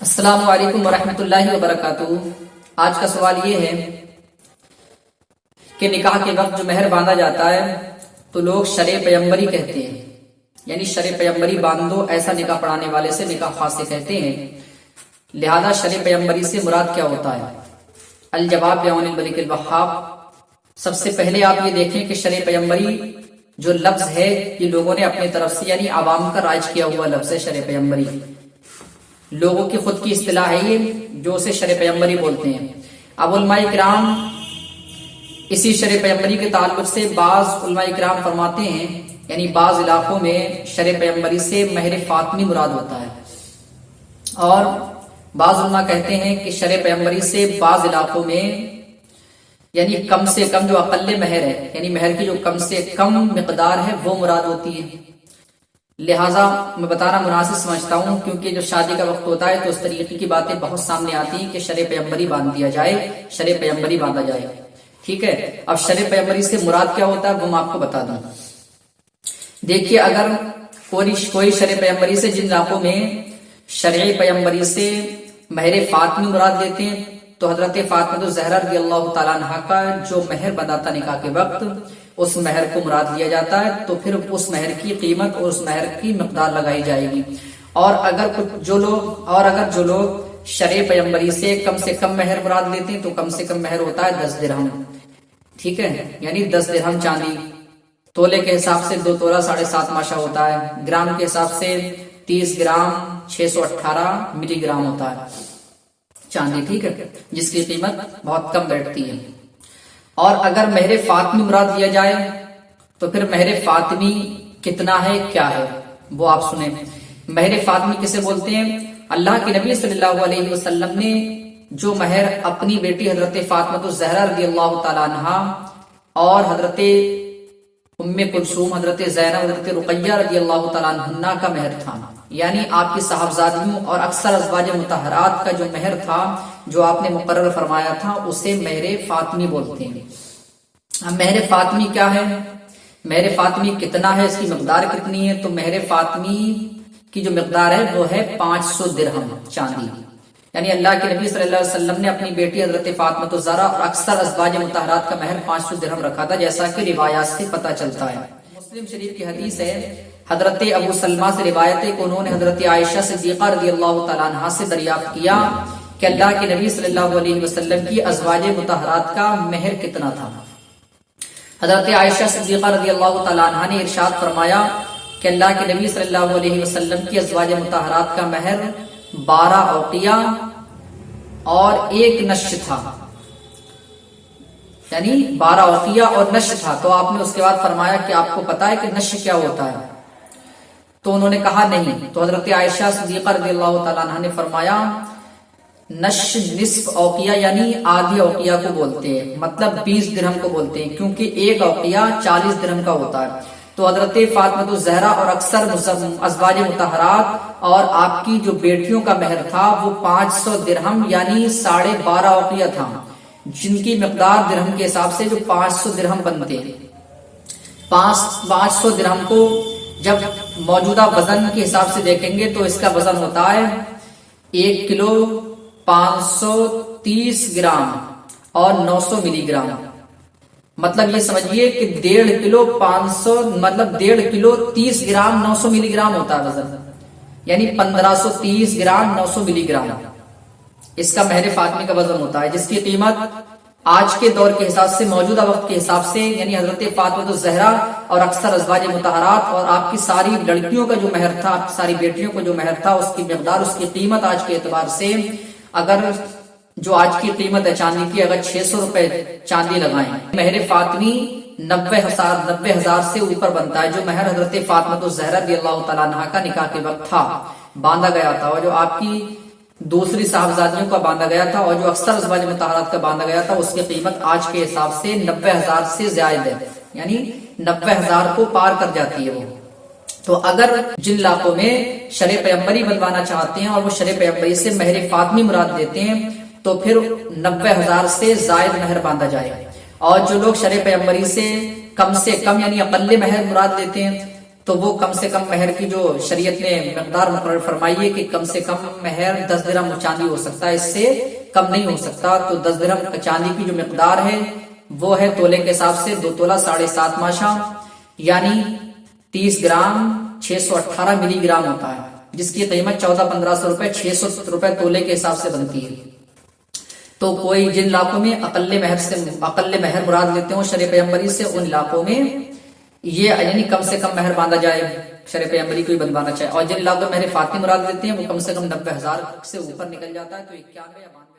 السلام علیکم ورحمۃ اللہ وبرکاتہ۔ آج کا سوال یہ ہے کہ نکاح کے وقت جو مہر باندھا جاتا ہے تو لوگ شرع پیغمبری کہتے ہیں، یعنی شرع پیغمبری باندھو، ایسا نکاح پڑھانے والے سے نکاح فاسق کہتے ہیں۔ لہذا شرع پیغمبری سے مراد کیا ہوتا ہے؟ الجواب بعون الملک الوہاب۔ سب سے پہلے آپ یہ دیکھیں کہ شرع پیغمبری جو لفظ ہے یہ لوگوں نے اپنی طرف سے یعنی عوام کا رائج کیا ہوا لفظ ہے۔ شرع پیغمبری لوگوں کی خود کی اصطلاح ہے یہ، جو اسے شرع پیغمبری بولتے ہیں۔ اب علماء کرام اسی شرع پیغمبری کے تعلق سے بعض علماء کرام فرماتے ہیں، یعنی بعض علاقوں میں شرع پیغمبری سے مہر فاطمی مراد ہوتا ہے، اور بعض علماء کہتے ہیں کہ شرع پیغمبری سے بعض علاقوں میں یعنی کم سے کم جو اقل مہر ہے، یعنی مہر کی جو کم سے کم مقدار ہے وہ مراد ہوتی ہے۔ لہٰذا میں بتانا مناسب سمجھتا ہوں، کیونکہ جو شادی کا وقت ہوتا ہے تو اس طریقے کی باتیں بہت سامنے آتی ہیں کہ شرع پیغمبری باندھ دیا جائے، شرع پیغمبری باندھا جائے، ٹھیک ہے۔ اب شرع پیغمبری سے مراد کیا ہوتا ہے وہ میں آپ کو بتا دوں۔ دیکھیے، اگر کوئی شرع پیغمبری سے جن علاقوں میں شرع پیغمبری سے مہر فاطمی مراد لیتے ہیں تو حضرت فاطمہ الزہرا رضی اللہ تعالیٰ عنہ کا جو مہر بندھا تھا نکاح کے وقت، اس مہر کو مراد لیا جاتا ہے، تو پھر اس مہر کی قیمت اور اس مہر کی مقدار لگائی جائے گی۔ اور اگر جو لوگ شرع پیغمبری سے کم مہر مراد لیتے ہیں تو کم سے کم مہر ہوتا ہے 10 درہم، ٹھیک ہے، یعنی 10 درہم چاندی۔ تولے کے حساب سے 2 تولہ 7.5 ماشا ہوتا ہے، گرام کے حساب سے 30 گرام 618 ملی گرام ہوتا ہے چاندی، ٹھیک ہے، جس کی قیمت بہت کم بیٹھتی ہے۔ اور اگر مہر فاطمی مراد لیا جائے تو پھر مہر فاطمی کتنا ہے، کیا ہے، وہ آپ سنیں۔ مہر فاطمی کسے بولتے ہیں؟ اللہ کے نبی صلی اللہ علیہ وسلم نے جو مہر اپنی بیٹی حضرت فاطمہ الزہرا رضی اللہ تعالی عنہا اور حضرت ام کلثوم، حضرت زینب، حضرت رقیہ رضی اللہ تعالی عنہا کا مہر تھا، یعنی آپ کی صاحبزادیوں اور اکثر ازواج مطہرات کا جو مہر تھا، جو آپ نے مقرر فرمایا تھا، اسے مہر فاطمی بولتے ہیں۔ اب مہر فاطمی کیا ہے، مہر فاطمی کتنا ہے، اس کی مقدار کتنی ہے؟ تو مہر فاطمی کی جو مقدار ہے وہ ہے 500 درہم چاندی، یعنی اللہ کے نبی صلی اللہ علیہ وسلم نے اپنی بیٹی حضرت فاطمہ الزہرا اور اکثر ازواج مطہرات کا مہر 500 درہم رکھا تھا، جیسا کہ روایات سے پتہ چلتا ہے۔ مسلم شریف کی حدیث ہے، حضرت ابو سلمہ سے روایت ہے کہ انہوں نے حضرت عائشہ صدیقہ رضی اللہ تعالیٰ عنہا سے دریافت کیا کہ اللہ کے نبی صلی اللہ علیہ وسلم کی ازواج مطہرات کا مہر کتنا تھا۔ حضرت عائشہ صدیقہ رضی اللہ تعالیٰ عنہا نے ارشاد فرمایا کہ اللہ کے نبی صلی اللہ علیہ وسلم کی ازواج مطہرات کا مہر 12 اوقیہ اور 1 نش تھا، یعنی 12 اوقیہ اور نش تھا۔ تو آپ نے اس کے بعد فرمایا کہ آپ کو پتا ہے کہ نش کیا ہوتا ہے؟ تو انہوں نے کہا نہیں۔ تو حضرت عائشہ صدیقہ رضی اللہ تعالیٰ عنہ نے فرمایا نش نصف اوقیہ یعنی آدھی اوقیہ کو بولتے ہیں، مطلب 20 درہم کو بولتے ہیں، کیونکہ 1 اوقیہ 40 درہم کا ہوتا ہے۔ تو حضرت فاطمہ الزہرا اور اکثر ازواج مطہرات اور آپ کی جو بیٹیوں کا مہر تھا وہ 500 درہم یعنی 12.5 اوقیہ تھا، جن کی مقدار درہم کے حساب سے جو 500 درہم بنتے ہیں۔ 500 درہم کو جب موجودہ وزن کے حساب سے دیکھیں گے تو اس کا وزن ہوتا ہے 1 کلو 530 گرام اور 900 ملی گرام، مطلب یہ سمجھیے کہ 1.5 کلو 500 مطلب 1.5 کلو 30 گرام 900 ملی گرام ہوتا ہے وزن، یعنی 1530 گرام 900 ملی گرام اس کا مہر فاطمی کا وزن ہوتا ہے، جس کی قیمت آج کے دور کے حساب سے، موجودہ وقت کے حساب سے، یعنی حضرت فاطمہ الزہرا اور اکثر ازواج مطہرات اور آپ کی ساری لڑکیوں کا جو مہر تھا، آپ کی ساری بیٹیوں کو جو مہر تھا، اس کی مقدار، اس کی قیمت آج کے اعتبار سے، اگر جو آج کی قیمت ہے چاندی کی، اگر 600 روپے چاندی لگائیں، مہر فاطمی 90,000 سے اوپر بنتا ہے، جو مہر حضرت فاطمہ الزہرا رضی اللہ تعالیٰ عنہ کا نکاح کے وقت تھا، باندھا گیا تھا، اور جو آپ کی دوسری صاحبزادیوں کا باندھا گیا تھا اور جو اکثر ازواج مطہرات کا باندھا گیا تھا، اس کی قیمت آج کے حساب سے 90,000 سے زائد ہے، یعنی 90,000 کو پار کر جاتی ہے وہ۔ تو اگر جن علاقوں میں شرع پیغمبری بنوانا چاہتے ہیں اور وہ شرع پیغمبری سے مہر فاطمی مراد دیتے ہیں تو پھر 90,000 سے زائد مہر باندھا جائے، اور جو لوگ شرع پیغمبری سے کم یعنی اقل مہر مراد لیتے ہیں تو وہ کم سے کم مہر کی جو شریعت نے مقدار مقرر فرمائی ہے کہ کم سے کم مہر 10 درہم چاندی ہو سکتا ہے، اس سے کم نہیں ہو سکتا. تو 10 درہم چاندی کی جو مقدار ہے وہ ہے تولے کے حساب سے 2 تولہ 7.5 ماشا، یعنی 30 گرام 618 ملی گرام ہوتا ہے، جس کی قیمت 1400-1500 روپے 600 روپے تولے کے حساب سے بنتی ہے. تو کوئی جن علاقوں میں اقل مہر مراد لیتے ہوں شرع پیغمبری سے، ان علاقوں میں یہ یعنی کم سے کم مہر باندھا جائے، شرع پیغمبری کو ہی بندوانا چاہے. اور جن علاقوں میں مہر فاطمی مراد لیتے ہیں وہ کم سے کم 90,000 سے اوپر نکل جاتا ہے، تو 91 یا 92